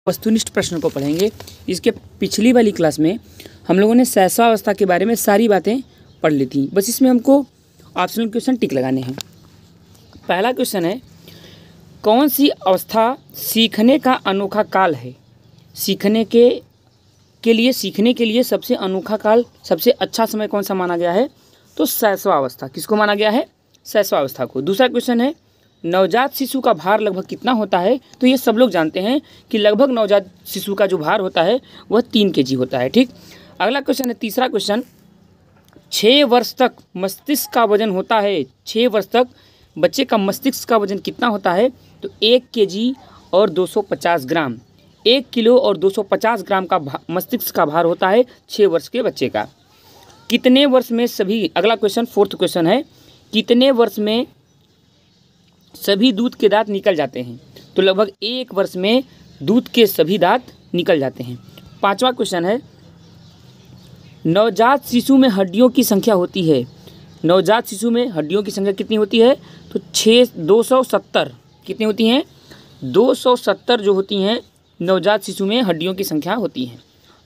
वस्तुनिष्ठ प्रश्न को पढ़ेंगे। इसके पिछली वाली क्लास में हम लोगों ने शैशवावस्था के बारे में सारी बातें पढ़ ली थी, बस इसमें हमको ऑप्शनल क्वेश्चन टिक लगाने हैं। पहला क्वेश्चन है, कौन सी अवस्था सीखने का अनोखा काल है? सीखने के लिए सबसे अनोखा काल, सबसे अच्छा समय कौन सा माना गया है? तो शैशवावस्था। किसको माना गया है? शैशवावस्था को। दूसरा क्वेश्चन है, नवजात शिशु का भार लगभग कितना होता है? तो ये सब लोग जानते हैं कि लगभग नवजात शिशु का जो भार होता है वह 3 kg होता है। ठीक। अगला क्वेश्चन है, तीसरा क्वेश्चन, 6 वर्ष तक मस्तिष्क का वजन होता है। 6 वर्ष तक बच्चे का मस्तिष्क का वजन कितना होता है? तो 1 kg और 250 ग्राम। 1 किलो और 250 ग्राम का मस्तिष्क का भार होता है 6 वर्ष के बच्चे का। कितने वर्ष में सभी, अगला क्वेश्चन फोर्थ क्वेश्चन है, कितने वर्ष में सभी दूध के दांत निकल जाते हैं? तो लगभग 1 वर्ष में दूध के सभी दांत निकल जाते हैं। पांचवा क्वेश्चन है, नवजात शिशु में हड्डियों की संख्या होती है। नवजात शिशु में हड्डियों की संख्या कितनी होती है? तो 270। कितनी होती हैं? 270 जो होती हैं नवजात शिशु में हड्डियों की संख्या होती है।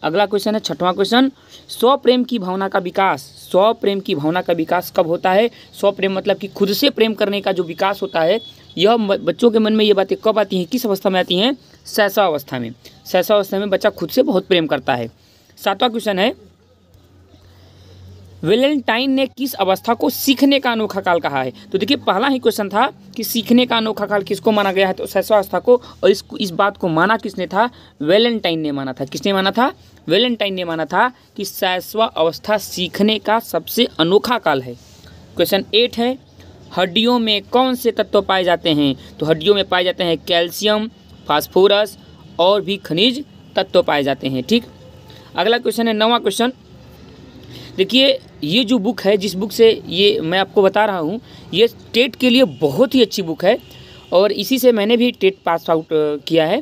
अगला क्वेश्चन है, छठवां क्वेश्चन, स्वप्रेम की भावना का विकास। स्वप्रेम की भावना का विकास कब होता है? स्वप्रेम मतलब कि खुद से प्रेम करने का जो विकास होता है, यह बच्चों के मन में ये बातें कब आती हैं, किस अवस्था में आती हैं? शैशवावस्था में। शैशवावस्था में बच्चा खुद से बहुत प्रेम करता है। सातवां क्वेश्चन है, वैलेंटाइन ने किस अवस्था को सीखने का अनोखा काल कहा है? तो देखिए, पहला ही क्वेश्चन था कि सीखने का अनोखा काल किसको माना गया है? तो शैशवावस्था को। और इस बात को माना किसने था? वैलेंटाइन ने माना था। किसने माना था? वैलेंटाइन ने माना था कि शैशवावस्था सीखने का सबसे अनोखा काल है। क्वेश्चन 8 है, हड्डियों में कौन से तत्व पाए जाते हैं? तो हड्डियों में पाए जाते हैं कैल्शियम, फास्फोरस और भी खनिज तत्व पाए जाते हैं। ठीक। अगला क्वेश्चन है, 9वां क्वेश्चन। देखिए, ये जो बुक है, जिस बुक से ये मैं आपको बता रहा हूँ, ये टेट के लिए बहुत ही अच्छी बुक है और इसी से मैंने भी टेट पास आउट किया है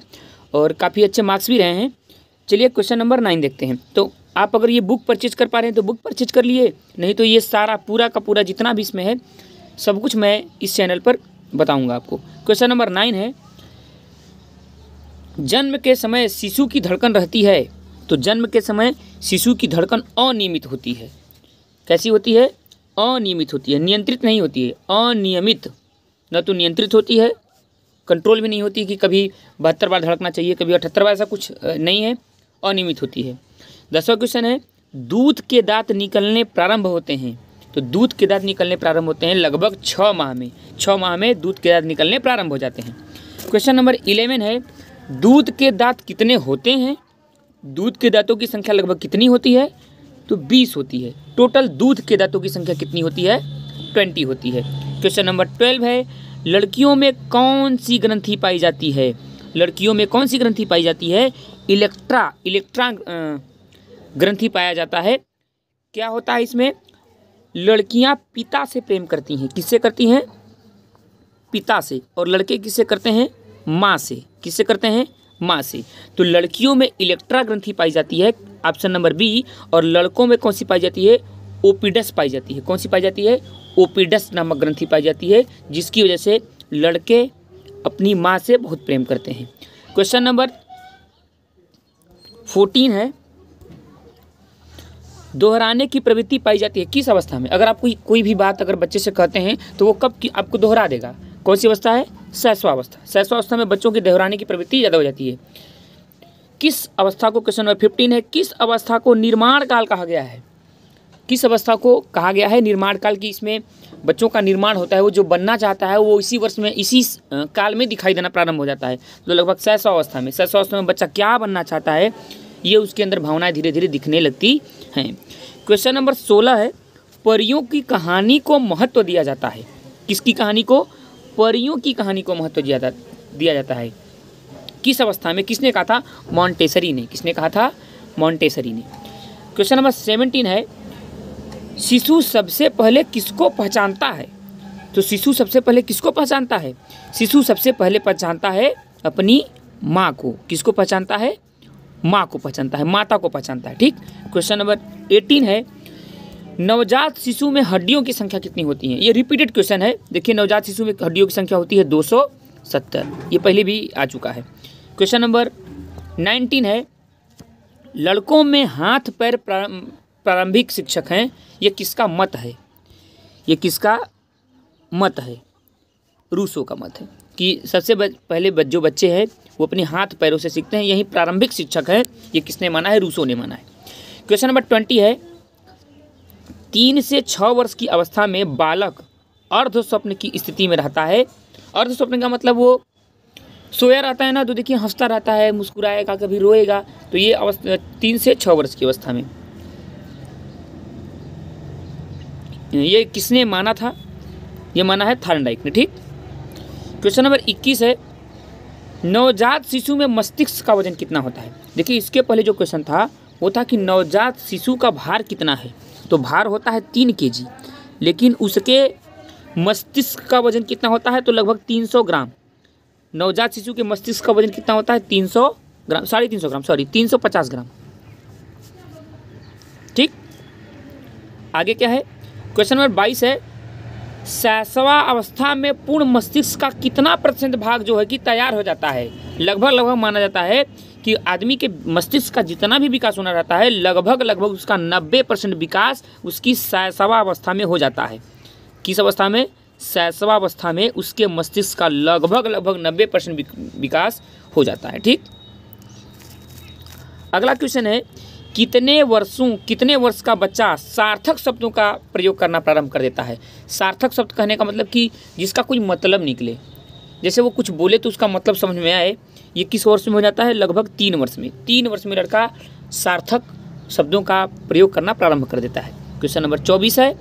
और काफ़ी अच्छे मार्क्स भी रहे हैं। चलिए क्वेश्चन नंबर 9 देखते हैं। तो आप अगर ये बुक परचेज कर पा रहे हैं तो बुक परचेज कर लिए, नहीं तो ये सारा पूरा का पूरा जितना भी इसमें है सब कुछ मैं इस चैनल पर बताऊँगा आपको। क्वेश्चन नंबर 9 है, जन्म के समय शिशु की धड़कन रहती है। तो जन्म के समय शिशु की धड़कन अनियमित होती है। कैसी होती है? अनियमित होती है, नियंत्रित नहीं होती है, अनियमित। न तो नियंत्रित होती है, कंट्रोल भी नहीं होती कि कभी 72 बार धड़कना चाहिए, कभी 78 बार, ऐसा कुछ नहीं है, अनियमित होती है। 10वां क्वेश्चन है, दूध के दांत निकलने प्रारंभ होते हैं। तो दूध के दांत निकलने प्रारंभ होते हैं लगभग 6 माह में। 6 माह में दूध के दांत निकलने प्रारंभ हो जाते हैं। क्वेश्चन नंबर 11 है, दूध के दांत कितने होते हैं? दूध के दांतों की संख्या लगभग कितनी होती है? तो 20 होती है। टोटल दूध के दांतों की संख्या कितनी होती है? 20 होती है। क्वेश्चन नंबर 12 है, लड़कियों में कौन सी ग्रंथि पाई जाती है? लड़कियों में कौन सी ग्रंथि पाई जाती है? इलेक्ट्रा ग्रंथि पाया जाता है। क्या होता है इसमें? लड़कियां पिता से प्रेम करती हैं। किससे करती हैं? पिता से। और लड़के किससे करते हैं? माँ से। किससे करते हैं? माँ से। तो लड़कियों में इलेक्ट्रा ग्रंथि पाई जाती है, ऑप्शन नंबर बी। और लड़कों में कौन सी पाई जाती है? ओपिडस पाई जाती है। कौन सी पाई जाती है? ओपिडस नामक ग्रंथि पाई जाती है, जिसकी वजह से लड़के अपनी माँ से बहुत प्रेम करते हैं। क्वेश्चन नंबर 14 है, दोहराने की प्रवृत्ति पाई जाती है किस अवस्था में? अगर आप कोई भी बात अगर बच्चे से कहते हैं तो वो कब की आपको दोहरा देगा? कौन सी अवस्था है? शैशवावस्था। शैशवावस्था में बच्चों की दोहराने की प्रवृत्ति ज़्यादा हो जाती है। किस अवस्था को, क्वेश्चन नंबर 15 है, किस अवस्था को निर्माण काल कहा गया है? किस अवस्था को कहा गया है निर्माण काल? की इसमें बच्चों का निर्माण होता है, वो जो बनना चाहता है वो इसी वर्ष में, इसी काल में दिखाई देना प्रारंभ हो जाता है। तो लगभग शैशवावस्था में, शैशवावस्था में बच्चा क्या बनना चाहता है ये उसके अंदर भावनाएं धीरे धीरे दिखने लगती हैं। क्वेश्चन नंबर 16 है, परियों की कहानी को महत्व दिया जाता है। किसकी कहानी को? परियों की कहानी को महत्व दिया जाता है। किस अवस्था में? किसने कहा था? मॉन्टेसरी ने। किसने कहा था? मॉन्टेसरी ने। क्वेश्चन नंबर 17 है, शिशु सबसे पहले किसको पहचानता है? तो शिशु सबसे पहले किसको पहचानता है? शिशु सबसे पहले पहचानता है अपनी माँ को। किसको पहचानता है? माँ को पहचानता है, माता को पहचानता है। ठीक। क्वेश्चन नंबर 18 है, नवजात शिशु में हड्डियों की संख्या कितनी होती है? ये रिपीटेड क्वेश्चन है। देखिए, नवजात शिशु में हड्डियों की संख्या होती है 270। ये पहले भी आ चुका है। क्वेश्चन नंबर 19 है, लड़कों में हाथ पैर प्रारंभिक शिक्षक हैं। ये किसका मत है? ये किसका मत है? रूसो का मत है कि सबसे पहले जो बच्चे हैं वो अपने हाथ पैरों से सीखते हैं, यही प्रारंभिक शिक्षक है। ये किसने माना है? रूसो ने माना है। क्वेश्चन नंबर 20 है, 3 से 6 वर्ष की अवस्था में बालक अर्ध स्वप्न की स्थिति में रहता है। अर्ध स्वप्न का मतलब वो सोया रहता है ना, तो देखिए हंसता रहता है, मुस्कुराएगा, कभी रोएगा। तो ये अवस्था 3 से 6 वर्ष की अवस्था में। ये किसने माना था? ये माना है थार्नडाइक ने। ठीक। क्वेश्चन नंबर 21 है, नवजात शिशु में मस्तिष्क का वजन कितना होता है? देखिए इसके पहले जो क्वेश्चन था वो था कि नवजात शिशु का भार कितना है, तो भार होता है 3 kg, लेकिन उसके मस्तिष्क का वजन कितना होता है? तो लगभग 300 ग्राम। नवजात शिशु के मस्तिष्क का वजन कितना होता है? 300 ग्राम, 350 ग्राम, 350 ग्राम। ठीक। आगे क्या है? क्वेश्चन नंबर 22 है, शैशवा अवस्था में पूर्ण मस्तिष्क का कितना % भाग जो है कि तैयार हो जाता है? लगभग माना जाता है कि आदमी के मस्तिष्क का जितना भी विकास होना रहता है लगभग उसका 90% विकास उसकी शैशवा अवस्था में हो जाता है। किस अवस्था में? शैशवा अवस्था में उसके मस्तिष्क का लगभग 90% विकास हो जाता है। ठीक। अगला क्वेश्चन है, कितने वर्ष का बच्चा सार्थक शब्दों का प्रयोग करना प्रारंभ कर देता है? सार्थक शब्द कहने का मतलब कि जिसका कोई मतलब निकले, जैसे वो कुछ बोले तो उसका मतलब समझ में आए। ये किस वर्ष में हो जाता है? लगभग 3 वर्ष में। 3 वर्ष में लड़का सार्थक शब्दों का प्रयोग करना प्रारंभ कर देता है। क्वेश्चन नंबर 24 है,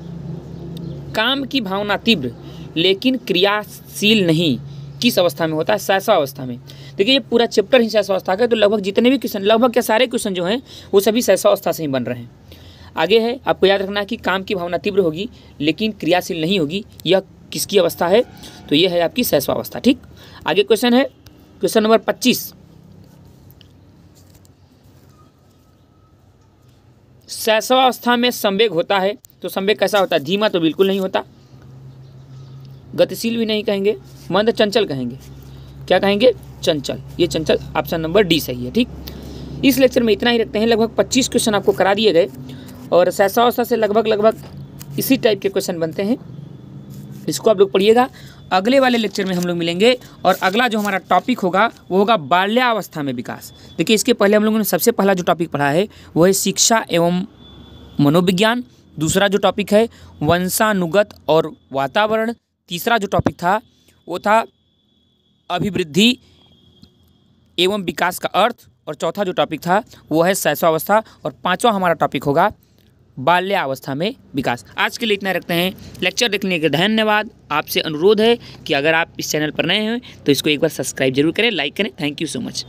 काम की भावना तीव्र लेकिन क्रियाशील नहीं किस अवस्था में होता है? शैशव अवस्था में। देखिए ये पूरा चैप्टर ही शैशव अवस्था का है, तो लगभग जितने भी क्वेश्चन, लगभग क्या सारे क्वेश्चन जो हैं वो सभी शैशव अवस्था से ही बन रहे हैं। आगे है, आपको याद रखना है कि काम की भावना तीव्र होगी लेकिन क्रियाशील नहीं होगी, यह किसकी अवस्था है? तो ये है आपकी शैशव अवस्था। ठीक। आगे क्वेश्चन है, क्वेश्चन नंबर 25, शैशव अवस्था में संवेग होता है, तो संवेग कैसा होता है? धीमा तो बिल्कुल नहीं होता, गतिशील भी नहीं कहेंगे, मंद चंचल कहेंगे। क्या कहेंगे? चंचल। ये चंचल, ऑप्शन नंबर डी सही है। ठीक। इस लेक्चर में इतना ही रखते हैं। लगभग 25 क्वेश्चन आपको करा दिए गए और शैशव अवस्था से लगभग इसी टाइप के क्वेश्चन बनते हैं। इसको आप लोग पढ़िएगा। अगले वाले लेक्चर में हम लोग मिलेंगे और अगला जो हमारा टॉपिक होगा वो होगा बाल्यावस्था में विकास। देखिए इसके पहले हम लोगों ने सबसे पहला जो टॉपिक पढ़ा है वो है शिक्षा एवं मनोविज्ञान। दूसरा जो टॉपिक है वंशानुगत और वातावरण। तीसरा जो टॉपिक था वो था अभिवृद्धि एवं विकास का अर्थ। और चौथा जो टॉपिक था वो है शैशवावस्था। और पांचवा हमारा टॉपिक होगा बाल्यावस्था में विकास। आज के लिए इतना रखते हैं। लेक्चर देखने के धन्यवाद। आपसे अनुरोध है कि अगर आप इस चैनल पर नए हैं तो इसको एक बार सब्सक्राइब जरूर करें, लाइक करें। Thank you so much.